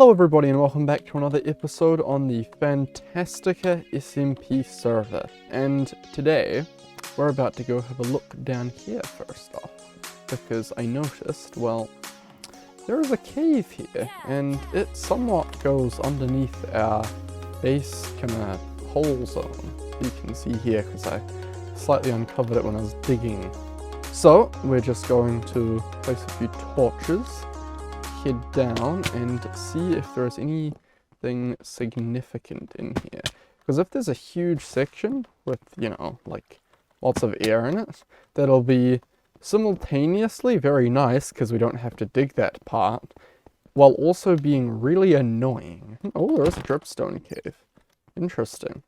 Hello everybody and welcome back to another episode on the Fantastica SMP server. And today, we're about to go have a look down here first off. Because I noticed, well, there is a cave here, and it somewhat goes underneath our base kind of hole zone. You can see here, because I slightly uncovered it when I was digging. So, we're just going to place a few torches, head down and see if there's anything significant in here. Because if there's a huge section with, you know, like lots of air in it, that'll be simultaneously very nice because we don't have to dig that part, while also being really annoying. Oh, there is a dripstone cave. Interesting.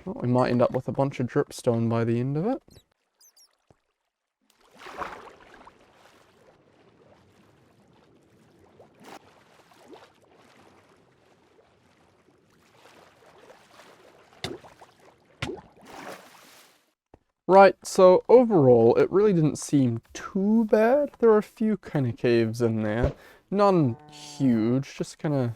Well, we might end up with a bunch of dripstone by the end of it. Right, so overall, it really didn't seem too bad. There are a few kind of caves in there. None huge, just kind of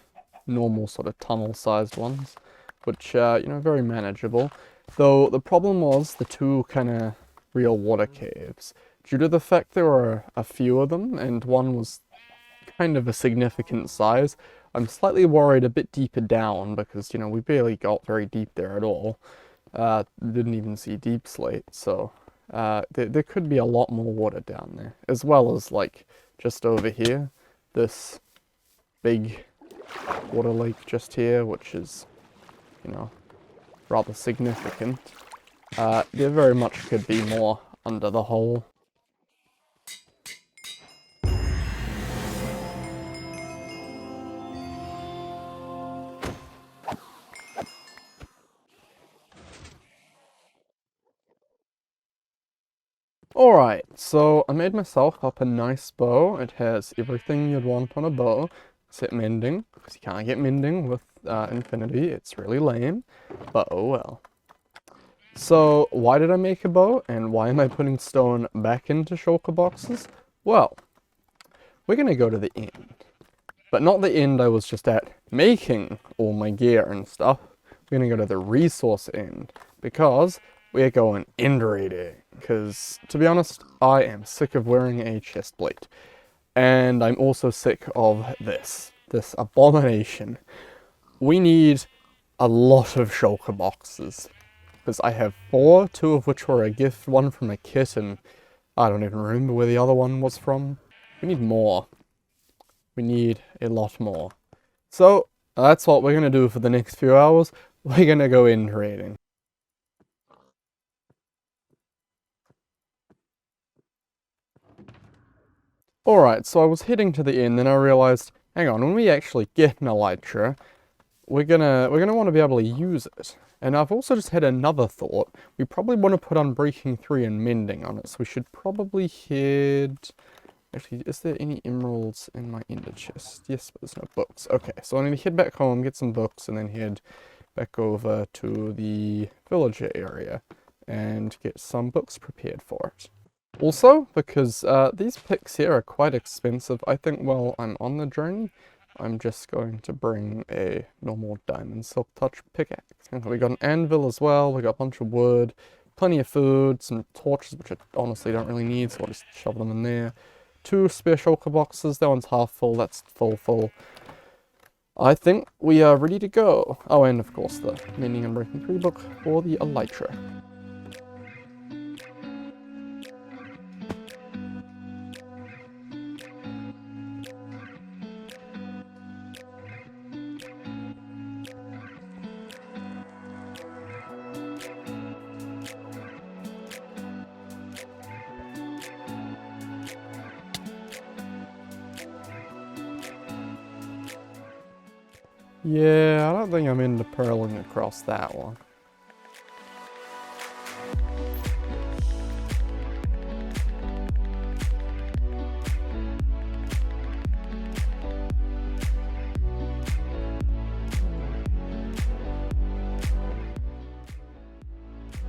normal sort of tunnel-sized ones, which, you know, very manageable. Though the problem was the two kind of real water caves. Due to the fact there were a few of them, and one was kind of a significant size, I'm slightly worried a bit deeper down, because, you know, we barely got very deep there at all. Didn't even see deep slate, so there could be a lot more water down there, as well as like just over here, this big water lake just here, which is, you know, rather significant. There very much could be more under the hole. Alright, so I made myself up a nice bow. It has everything you'd want on a bow, except mending, because you can't get mending with infinity. It's really lame, but oh well. So, why did I make a bow, and why am I putting stone back into shulker boxes? Well, we're gonna go to the end. But not the end I was just at making all my gear and stuff. We're gonna go to the resource end, because we're going end raiding. Because, to be honest, I am sick of wearing a chest plate. And I'm also sick of this abomination. We need a lot of shulker boxes. Because I have 4, 2 of which were a gift, one from a kit, and I don't even remember where the other one was from. We need more. We need a lot more. So, that's what we're going to do for the next few hours. We're going to go end raiding. Alright, so I was heading to the end, then I realized, hang on, when we actually get an elytra, we're gonna want to be able to use it. And I've also just had another thought. We probably want to put Unbreaking 3 and Mending on it, so we should probably head... Actually, is there any emeralds in my ender chest? Yes, but there's no books. Okay, so I need to head back home, get some books, and then head back over to the villager area and get some books prepared for it. Also, because these picks here are quite expensive, I think while I'm on the journey, I'm just going to bring a normal diamond silk touch pickaxe. And we got an anvil as well, we got a bunch of wood, plenty of food, some torches, which I honestly don't really need, so I'll just shove them in there. 2 spare shulker boxes, that one's half full, that's full. I think we are ready to go. Oh, and of course the Mending and Breaking 3 book for the elytra. Yeah, I don't think I'm into purling across that one.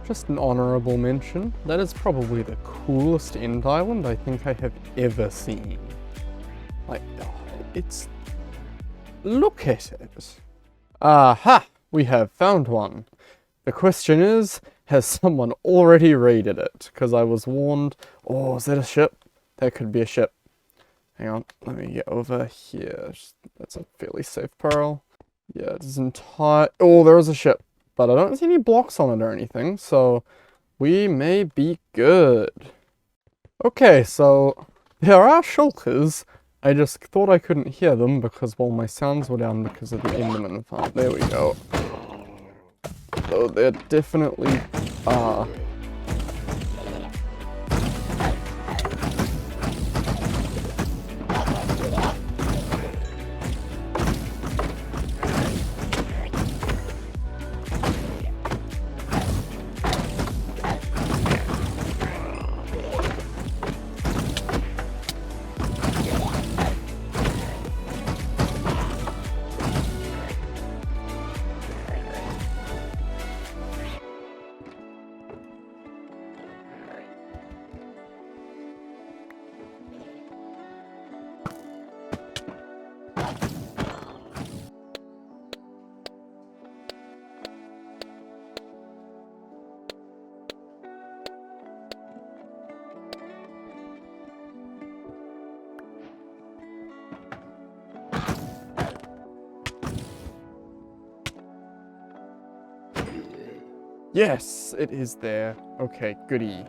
Just an honorable mention, that is probably the coolest end island I think I have ever seen. Like, it's look at it. Aha! We have found one. The question is, has someone already raided it? Because I was warned. Oh, is that a ship? That could be a ship. Hang on, let me get over here. That's a fairly safe pearl. Yeah, it's entire. Oh, there is a ship. But I don't see any blocks on it or anything, so we may be good. Okay, so there are shulkers. I just thought I couldn't hear them because, well, my sounds were down because of the Enderman farm. There we go. So there definitely are. Yes, it is there. Okay, goody.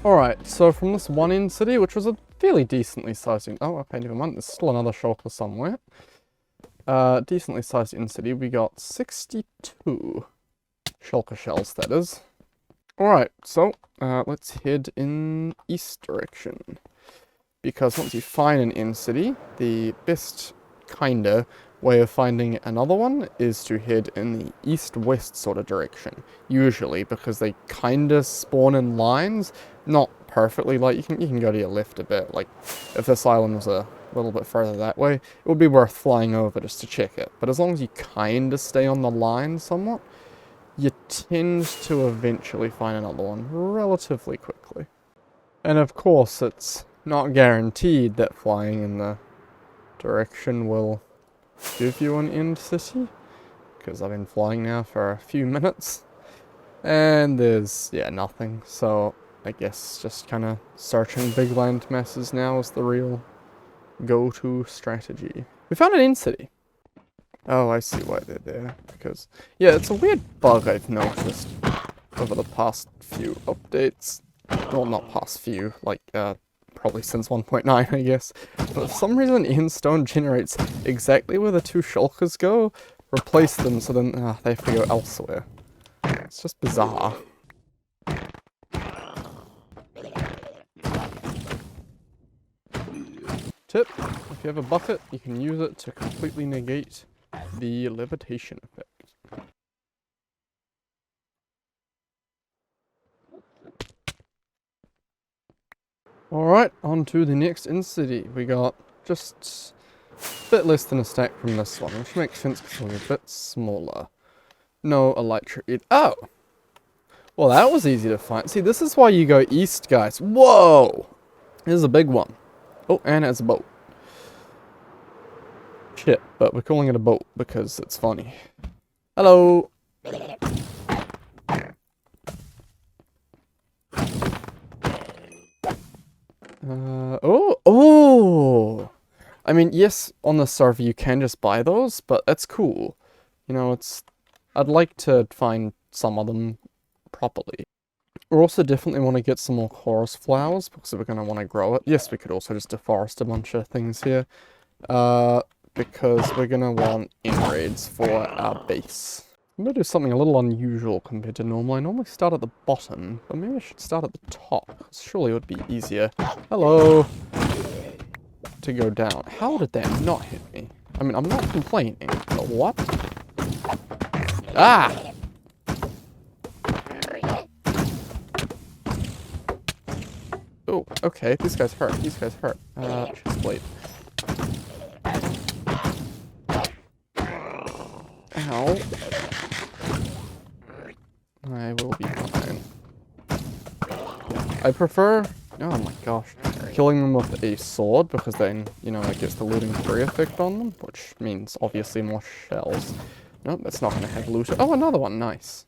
Alright, so from this one end city, which was a fairly decently sized oh, okay, never mind, there's still another shulker somewhere. Decently sized end city, we got 62 shulker shells, that is. Alright, so let's head in east direction. Because once you find an end city, the best kinda way of finding another one is to head in the east-west sort of direction. Usually, because they kinda spawn in lines. Not perfectly, like you can go to your left a bit. Like, if this island was a little bit further that way, it would be worth flying over just to check it. But as long as you kinda stay on the line somewhat, you tend to eventually find another one relatively quickly. And of course, it's not guaranteed that flying in the direction will give you an end city, because I've been flying now for a few minutes, and there's, yeah, nothing, so I guess just kind of searching big land masses now is the real go-to strategy. We found an end city. Oh, I see why they're there, because, yeah, it's a weird bug I've noticed over the past few updates. Well, not past few, like, probably since 1.9, I guess. But for some reason, Endstone generates exactly where the two shulkers go, replace them, so then they have to go elsewhere. It's just bizarre. Tip, if you have a bucket, you can use it to completely negate the levitation effect. Alright, on to the next end city. We got just a bit less than a stack from this one, which makes sense because we're a bit smaller. No elytra. Oh! Well, that was easy to find. See, this is why you go east, guys. Whoa! Here's a big one. Oh, and it's a boat. Shit, but we're calling it a boat because it's funny. Hello! Oh! I mean, yes, on the server you can just buy those, but that's cool. You know, I'd like to find some of them properly. We also definitely want to get some more chorus flowers, because we're going to want to grow it. Yes, we could also just deforest a bunch of things here. Because we're going to want enraids for our base. I'm going to do something a little unusual compared to normal. I normally start at the bottom, but maybe I should start at the top. Surely it would be easier. Hello! To go down. How did that not hit me? I mean, I'm not complaining, but what? Ah! Oh, okay, these guys hurt, these guys hurt. Chest plate. Ow. I will be fine. I prefer, oh my gosh, killing them with a sword, because then, you know, it gets the looting free effect on them, which means obviously more shells. Nope, that's not going to have loot. Oh, another one, nice.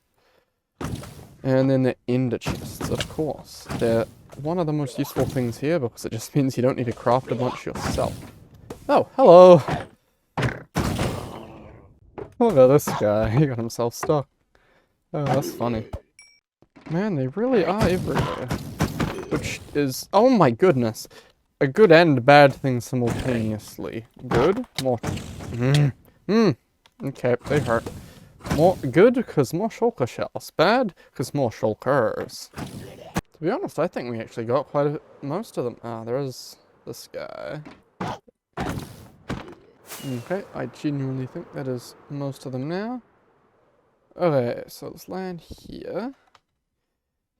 And then the ender chests, of course. They're one of the most useful things here, because it just means you don't need to craft a bunch yourself. Oh, hello! Look at this guy, he got himself stuck. Oh, that's funny. Man, they really are everywhere. Which is, oh my goodness, a good and bad thing simultaneously. Good? More. Okay, they hurt. More good, because more shulker shells. Bad, because more shulkers. To be honest, I think we actually got quite most of them. Ah, there is this guy. Okay, I genuinely think that is most of them now. Okay, so let's land here.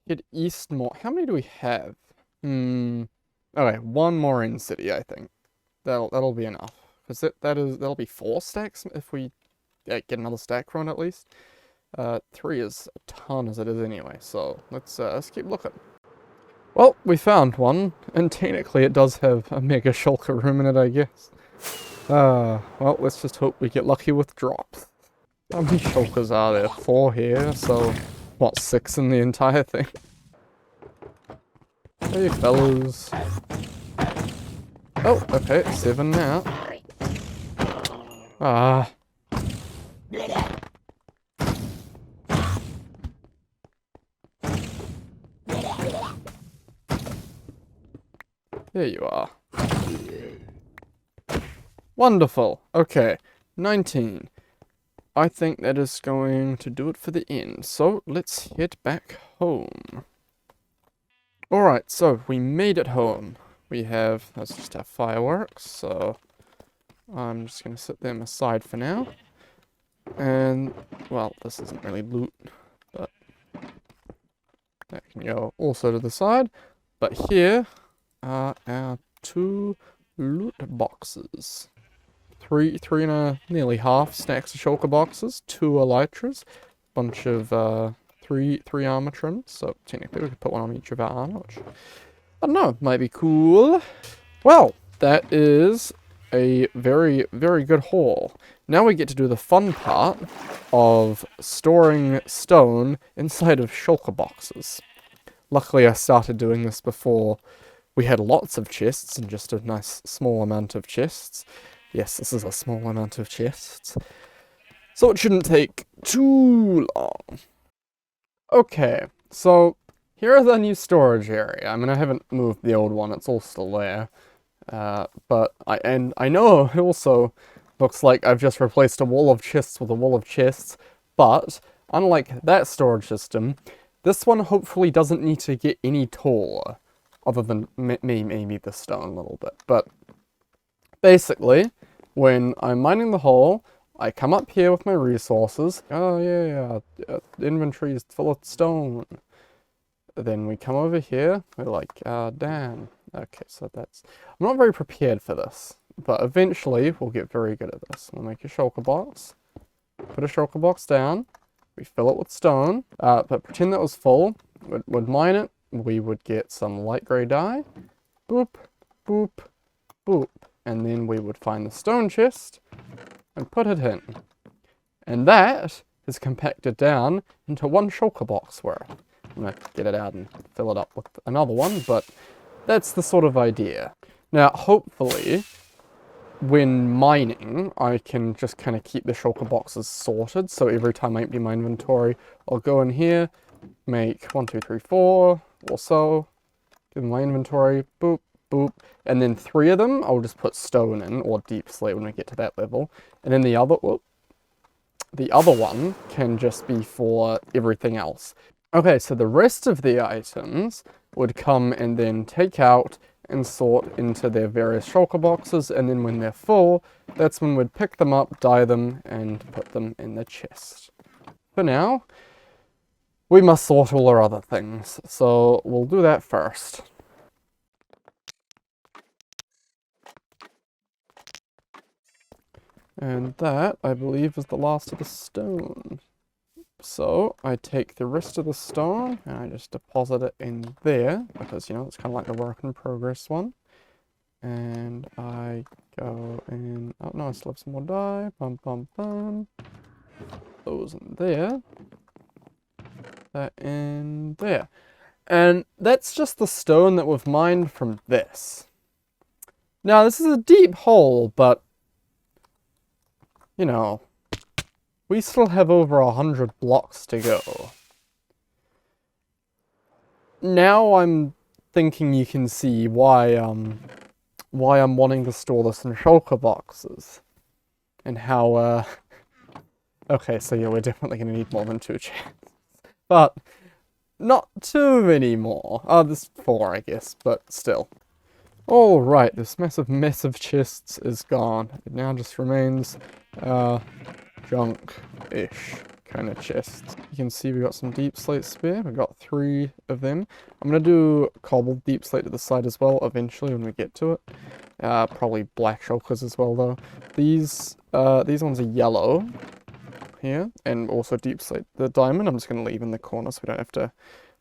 Get east more. How many do we have? Okay, one more in city, I think. That'll be enough. Because that'll be 4 stacks if we get another stack run at least. 3 is a ton as it is anyway, so let's keep looking. Well, we found one, and technically it does have a mega shulker room in it, I guess. Well, let's just hope we get lucky with drops. How many shulkers are there? 4 here, so what, 6 in the entire thing? Hey, fellas. Oh, okay, 7 now. Ah. There you are. Wonderful. Okay, 19. I think that is going to do it for the end. So let's head back home. Alright, so we made it home. Let's just have fireworks, so I'm just going to set them aside for now. And, well, this isn't really loot, but that can go also to the side. But here are our 2 loot boxes. 3 and a nearly half stacks of shulker boxes, 2 elytras, bunch of 3 armor trims, so technically we could put one on each of our armor, which, I don't know, might be cool. Well, that is a very, very good haul. Now we get to do the fun part of storing stone inside of shulker boxes. Luckily I started doing this before we had lots of chests and just a nice small amount of chests. Yes, this is a small amount of chests. So it shouldn't take too long. Okay, so here is our new storage area. I mean, I haven't moved the old one, it's all still there. But I know it also looks like I've just replaced a wall of chests with a wall of chests, but unlike that storage system, this one hopefully doesn't need to get any taller, other than maybe the stone a little bit. But basically, when I'm mining the hole, I come up here with my resources. Oh yeah, inventory is full of stone. Then we come over here, we're like, damn. Okay, so I'm not very prepared for this, but eventually we'll get very good at this. We'll make a shulker box, put a shulker box down, we fill it with stone, but pretend that was full, would mine it, we would get some light grey dye, boop, boop, boop, and then we would find the stone chest and put it in. And that is compacted down into 1 shulker box worth. I'm going to get it out and fill it up with another one, but that's the sort of idea. Now, hopefully, when mining, I can just kind of keep the shulker boxes sorted, so every time I empty my inventory, I'll go in here, make 1, 2, 3, 4, or so, give my inventory, boop, boop, and then 3 of them, I'll just put stone in, or deep slate when we get to that level, and then the other one can just be for everything else. Okay, so the rest of the items would come and then take out and sort into their various shulker boxes, and then when they're full, that's when we'd pick them up, dye them, and put them in the chest. For now, we must sort all our other things, so we'll do that first. And that, I believe, is the last of the stone. So I take the rest of the stone and I just deposit it in there because, you know, it's kind of like the work in progress one. And I go in, oh no, I still have some more dye, bum bum bum. Those in there. That in there. And that's just the stone that we've mined from this. Now, this is a deep hole, but, you know, we still have over 100 blocks to go. Now I'm thinking you can see why I'm wanting to store this in shulker boxes. And how, okay, so yeah, we're definitely going to need more than 2 chests. But, not too many more. There's 4, I guess, but still. Alright, this massive mess of chests is gone. It now just remains, junk-ish kind of chests. You can see we got some deep slate spare. We've got 3 of them. I'm going to do cobbled deep slate to the side as well, eventually when we get to it. Probably black shulkers as well, though. These ones are yellow here, and also deep slate the diamond. I'm just going to leave in the corner so we don't have to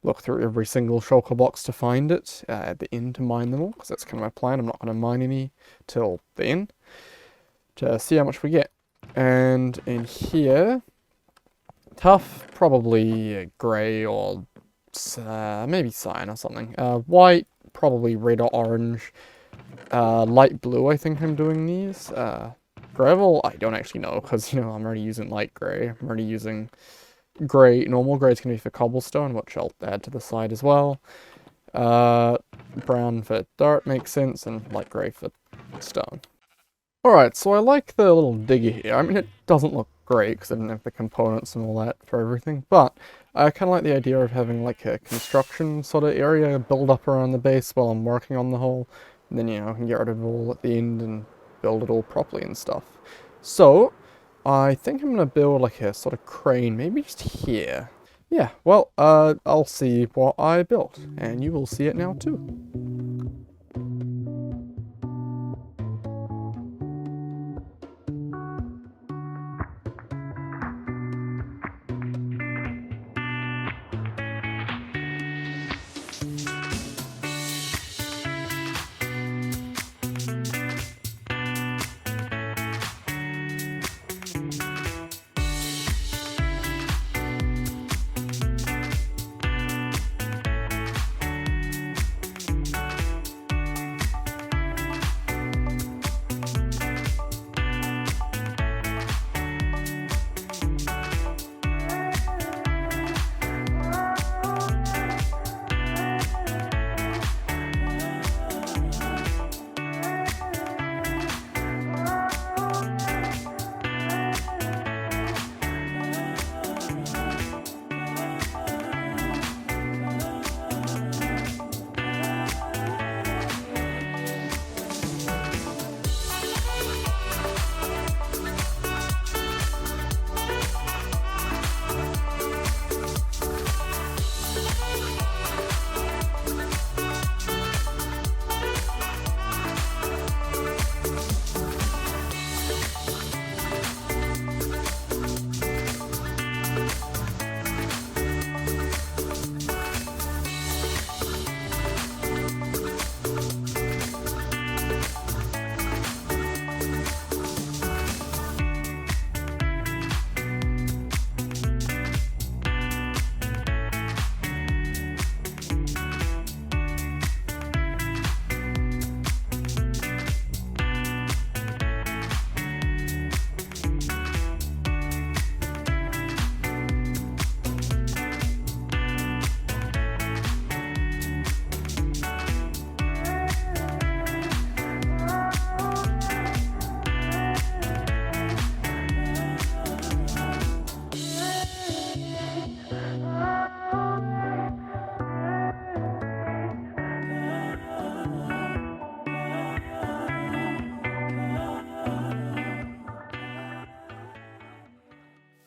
look through every single shulker box to find it at the end to mine them all, because that's kind of my plan. I'm not going to mine any till the end to see how much we get. And in here, tough, probably grey or maybe cyan or something. White, probably red or orange. Light blue, I think I'm doing these. Gravel, I don't actually know, because, you know, I'm already using light grey. I'm already using grey. Normal grey is going to be for cobblestone, which I'll add to the side as well. Brown for dirt makes sense, and light grey for stone. Alright, so I like the little digger here. I mean, it doesn't look great because I didn't have the components and all that for everything, but I kind of like the idea of having like a construction sort of area build up around the base while I'm working on the hole, and then, you know, I can get rid of it all at the end and build it all properly and stuff. So, I think I'm going to build like a sort of crane, maybe just here. Yeah, well, I'll see what I built, and you will see it now too.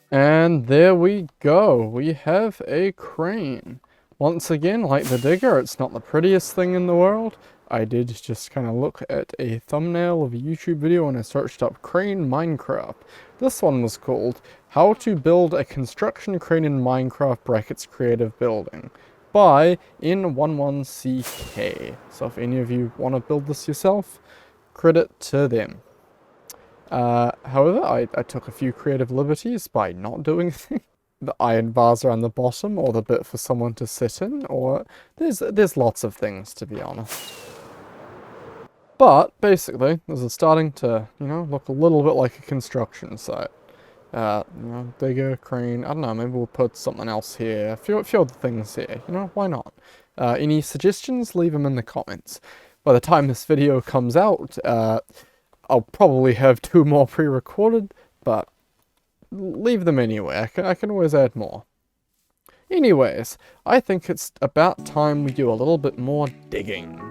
And there we go. We have a crane. Once again, like the digger, it's not the prettiest thing in the world. I did just kind of look at a thumbnail of a YouTube video and I searched up crane Minecraft. This one was called How to Build a Construction Crane in Minecraft brackets Creative Building by N11CK. So if any of you want to build this yourself, credit to them. However, I took a few creative liberties by not doing things. The iron bars are on the bottom, or the bit for someone to sit in, or there's lots of things, to be honest. But basically, this is starting to, look a little bit like a construction site. Digger, crane, I don't know, maybe we'll put something else here, a few other things here, why not? Any suggestions? Leave them in the comments. By the time this video comes out, I'll probably have 2 more pre-recorded, but leave them anyway. I can always add more. Anyways, I think it's about time we do a little bit more digging.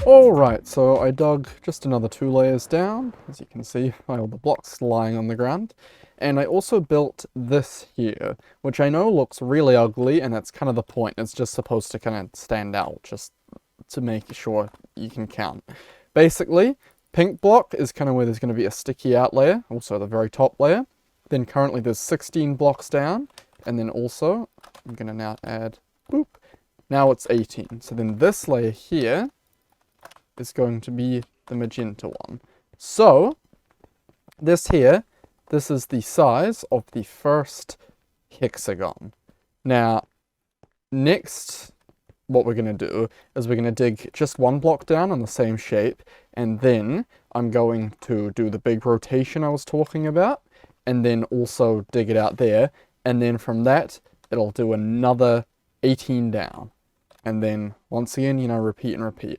Alright, so I dug just another 2 layers down, as you can see, all the blocks lying on the ground. And I also built this here, which I know looks really ugly, and that's kind of the point. It's just supposed to kind of stand out, just to make sure you can count. Basically, pink block is kind of where there's going to be a sticky out layer, also the very top layer. Then currently there's 16 blocks down, and then also, I'm going to now add, boop, now it's 18. So then this layer here is going to be the magenta one. So, this is the size of the first hexagon. Now, next, what we're going to do is we're going to dig just 1 block down on the same shape, and then I'm going to do the big rotation I was talking about, and then also dig it out there, and then from that, it'll do another 18 down. And then, once again, repeat and repeat.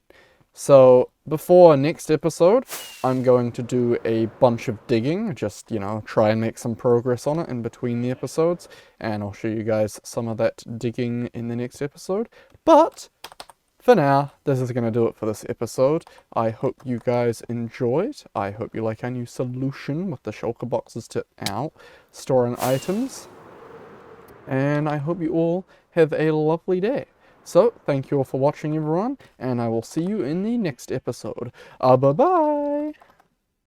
So, before next episode, I'm going to do a bunch of digging, just, try and make some progress on it in between the episodes, and I'll show you guys some of that digging in the next episode. But, for now, this is going to do it for this episode. I hope you guys enjoyed. I hope you like our new solution with the shulker boxes to storing items. And I hope you all have a lovely day. So, thank you all for watching, everyone, and I will see you in the next episode. Bye-bye!